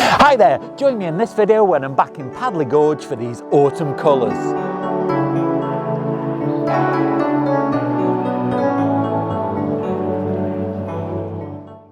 Hi there, join me in this video when I'm back in Padley Gorge for these autumn colours.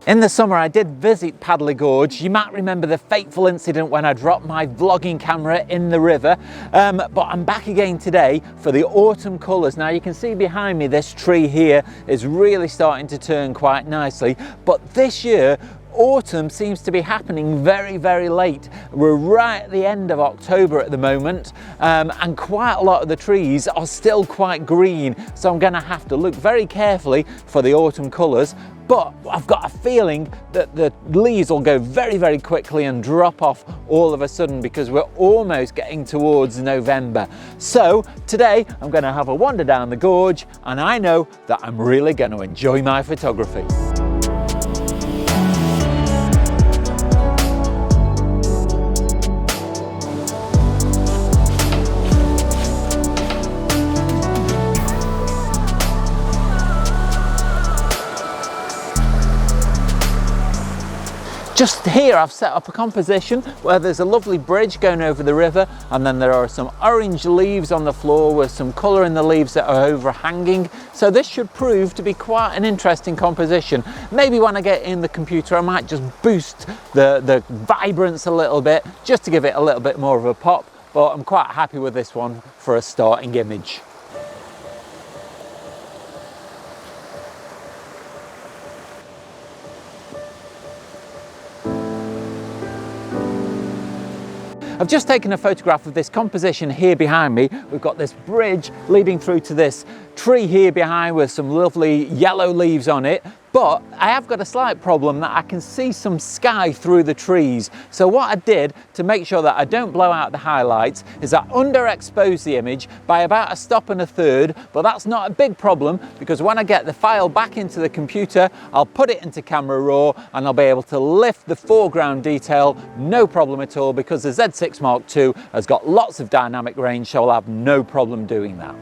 In the summer I did visit Padley Gorge. You might remember the fateful incident when I dropped my vlogging camera in the river, but I'm back again today for the autumn colours. Now you can see behind me this tree here is really starting to turn quite nicely, but this year autumn seems to be happening very late. We're right at the end of October at the moment, and quite a lot of the trees are still quite green, so I'm going to have to look very carefully for the autumn colours. But I've got a feeling that the leaves will go very quickly and drop off all of a sudden because we're almost getting towards November. So today I'm going to have a wander down the gorge, and I know that I'm really going to enjoy my photography. Just here I've set up a composition where there's a lovely bridge going over the river, and then there are some orange leaves on the floor with some colour in the leaves that are overhanging. So this should prove to be quite an interesting composition. Maybe when I get in the computer I might just boost the vibrance a little bit just to give it a little bit more of a pop, but I'm quite happy with this one for a starting image. I've just taken a photograph of this composition here behind me. We've got this bridge leading through to this tree here behind with some lovely yellow leaves on it. But I have got a slight problem that I can see some sky through the trees. So what I did to make sure that I don't blow out the highlights is I underexposed the image by about 1.33 stops, but that's not a big problem because when I get the file back into the computer, I'll put it into Camera Raw and I'll be able to lift the foreground detail, no problem at all, because the Z6 Mark II has got lots of dynamic range, so I'll have no problem doing that.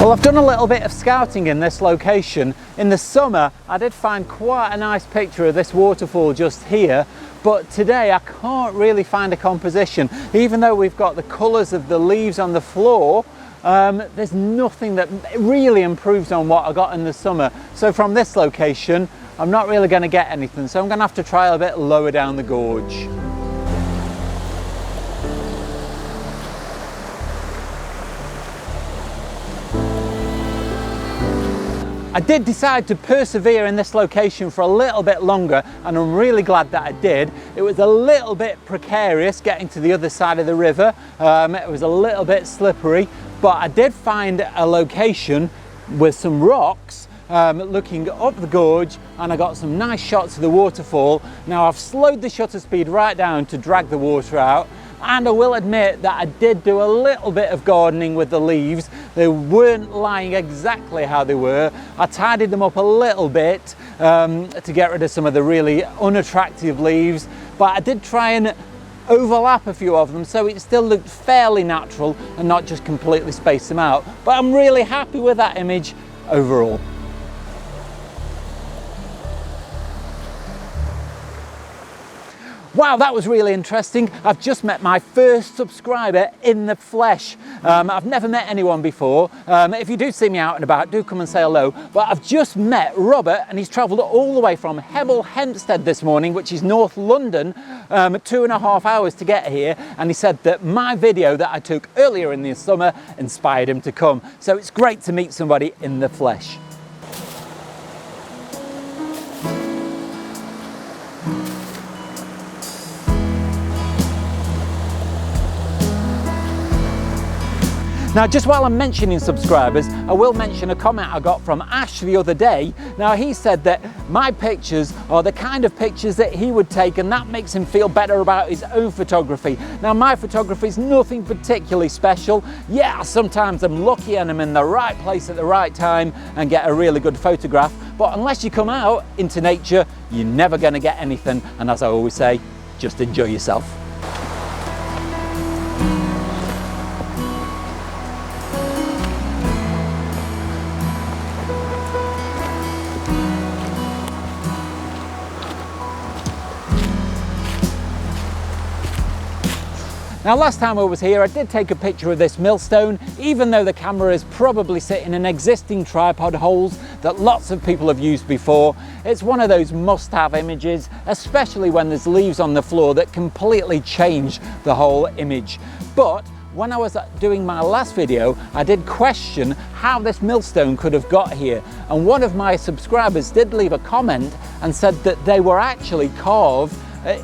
Well, I've done a little bit of scouting in this location. In the summer, I did find quite a nice picture of this waterfall just here, but today I can't really find a composition. Even though we've got the colours of the leaves on the floor, there's nothing that really improves on what I got in the summer. So from this location, I'm not really going to get anything, so I'm going to have to try a bit lower down the gorge. I did decide to persevere in this location for a little bit longer, and I'm really glad that I did. It was a little bit precarious getting to the other side of the river. It was a little bit slippery, but I did find a location with some rocks looking up the gorge, and I got some nice shots of the waterfall. Now I've slowed the shutter speed right down to drag the water out, and I will admit that I did do a little bit of gardening with the leaves. They weren't lying exactly how they were. I tidied them up a little bit to get rid of some of the really unattractive leaves, but I did try and overlap a few of them so it still looked fairly natural and not just completely space them out. But I'm really happy with that image overall. Wow, that was really interesting. I've just met my first subscriber in the flesh. I've never met anyone before. If you do see me out and about, do come and say hello. But I've just met Robert, and he's travelled all the way from Hemel Hempstead this morning, which is North London, 2.5 hours to get here. And he said that my video that I took earlier in the summer inspired him to come. So it's great to meet somebody in the flesh. Now, just while I'm mentioning subscribers, I will mention a comment I got from Ash the other day. Now, he said that my pictures are the kind of pictures that he would take, and that makes him feel better about his own photography. Now, my photography is nothing particularly special. Yeah, sometimes I'm lucky and I'm in the right place at the right time and get a really good photograph, but unless you come out into nature, you're never going to get anything. And as I always say, just enjoy yourself. Now, last time I was here, I did take a picture of this millstone, even though the camera is probably sitting in existing tripod holes that lots of people have used before. It's one of those must-have images, especially when there's leaves on the floor that completely change the whole image. But when I was doing my last video, I did question how this millstone could have got here. And one of my subscribers did leave a comment and said that they were actually carved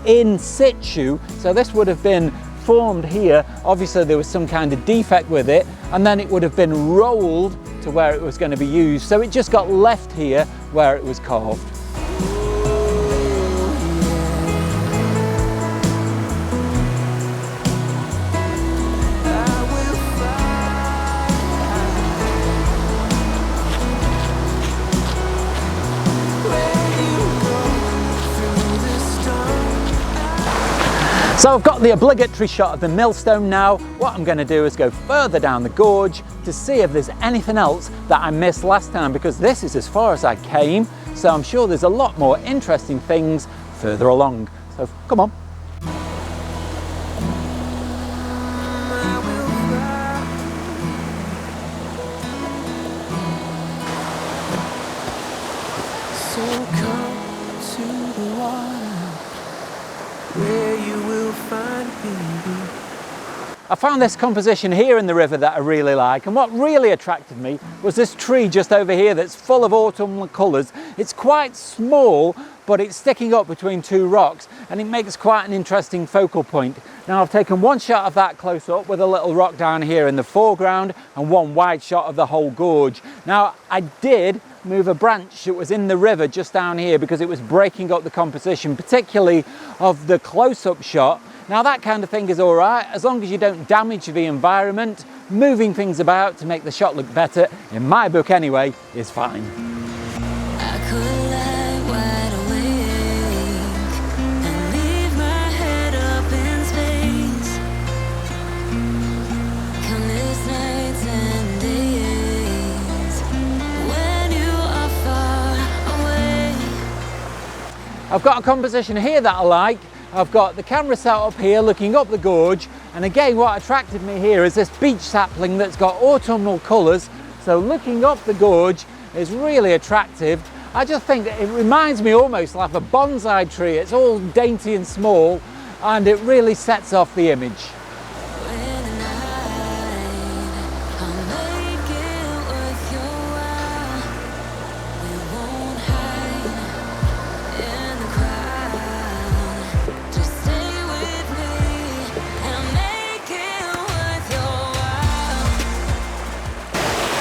in situ. So this would have been formed here. Obviously there was some kind of defect with it, and then it would have been rolled to where it was going to be used. So it just got left here where it was carved. So I've got the obligatory shot of the millstone now. What I'm going to do is go further down the gorge to see if there's anything else that I missed last time, because this is as far as I came. So I'm sure there's a lot more interesting things further along. So come on. So come to the water, where you will find me. I found this composition here in the river that I really like, and what really attracted me was this tree just over here that's full of autumnal colours. It's quite small, but it's sticking up between two rocks, and it makes quite an interesting focal point. Now, I've taken one shot of that close up with a little rock down here in the foreground and one wide shot of the whole gorge. Now, I did move a branch that was in the river just down here because it was breaking up the composition, particularly of the close-up shot. Now, that kind of thing is all right, as long as you don't damage the environment. Moving things about to make the shot look better, in my book anyway, is fine. I could lie wide awake and leave my head up in space. Countless nights and days when you are far away. I've got a composition here that I like. I've got the camera set up here looking up the gorge, and again what attracted me here is this beech sapling that's got autumnal colours, so looking up the gorge is really attractive. I just think that it reminds me almost like a bonsai tree. It's all dainty and small, and it really sets off the image.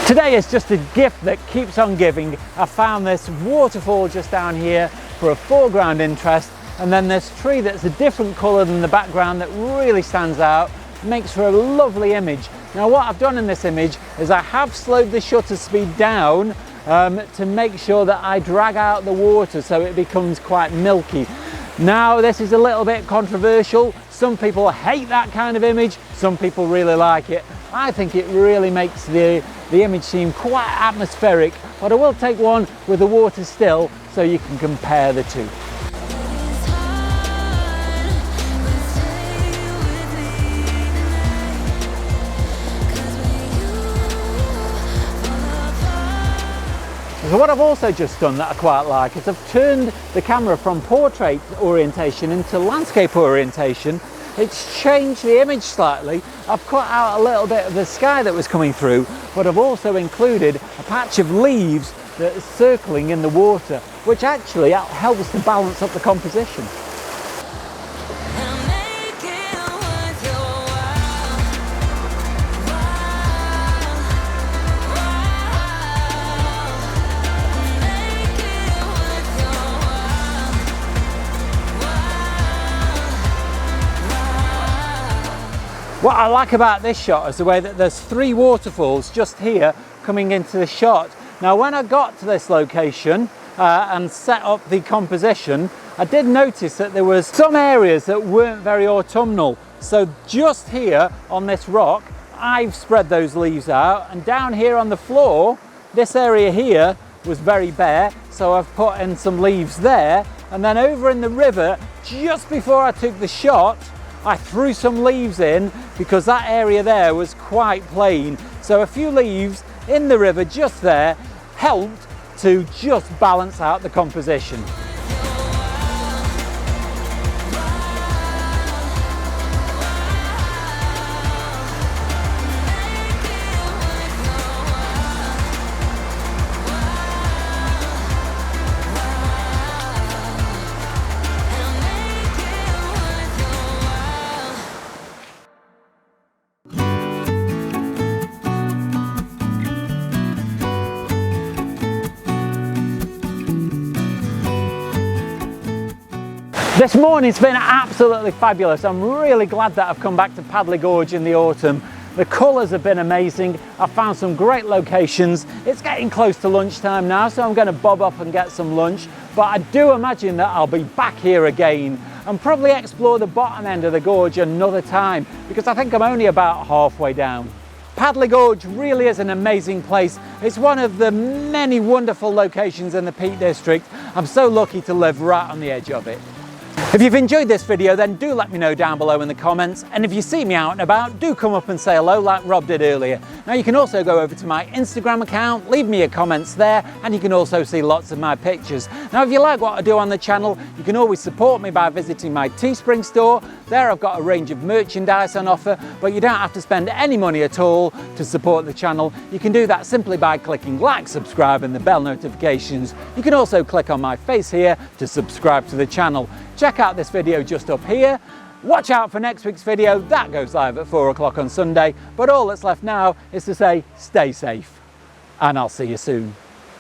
Today is just a gift that keeps on giving. I found this waterfall just down here for a foreground interest, and then this tree that's a different colour than the background that really stands out, makes for a lovely image. Now, what I've done in this image is I have slowed the shutter speed down to make sure that I drag out the water so it becomes quite milky. Now, this is a little bit controversial. Some people hate that kind of image, some people really like it. I think it really makes the image seem quite atmospheric, but I will take one with the water still so you can compare the two. So what I've also just done that I quite like is I've turned the camera from portrait orientation into landscape orientation. It's changed the image slightly. I've cut out a little bit of the sky that was coming through, but I've also included a patch of leaves that is circling in the water, which actually helps to balance up the composition. What I like about this shot is the way that there's 3 waterfalls just here coming into the shot. Now when I got to this location and set up the composition, I did notice that there was some areas that weren't very autumnal. So just here on this rock, I've spread those leaves out, and down here on the floor, this area here was very bare, so I've put in some leaves there. And then over in the river, just before I took the shot, I threw some leaves in because that area there was quite plain. So a few leaves in the river just there helped to just balance out the composition. This morning's been absolutely fabulous. I'm really glad that I've come back to Padley Gorge in the autumn. The colours have been amazing. I've found some great locations. It's getting close to lunchtime now, so I'm going to bob up and get some lunch. But I do imagine that I'll be back here again and probably explore the bottom end of the gorge another time, because I think I'm only about halfway down. Padley Gorge really is an amazing place. It's one of the many wonderful locations in the Peak District. I'm so lucky to live right on the edge of it. If you've enjoyed this video, then do let me know down below in the comments, and if you see me out and about, do come up and say hello like Rob did earlier. Now you can also go over to my Instagram account, leave me your comments there, and you can also see lots of my pictures. Now if you like what I do on the channel, you can always support me by visiting my Teespring store. There I've got a range of merchandise on offer, but you don't have to spend any money at all to support the channel. You can do that simply by clicking like, subscribe and the bell notifications. You can also click on my face here to subscribe to the channel. Check out this video just up here. Watch out for next week's video. That goes live at 4 o'clock on Sunday. But all that's left now is to say stay safe, and I'll see you soon.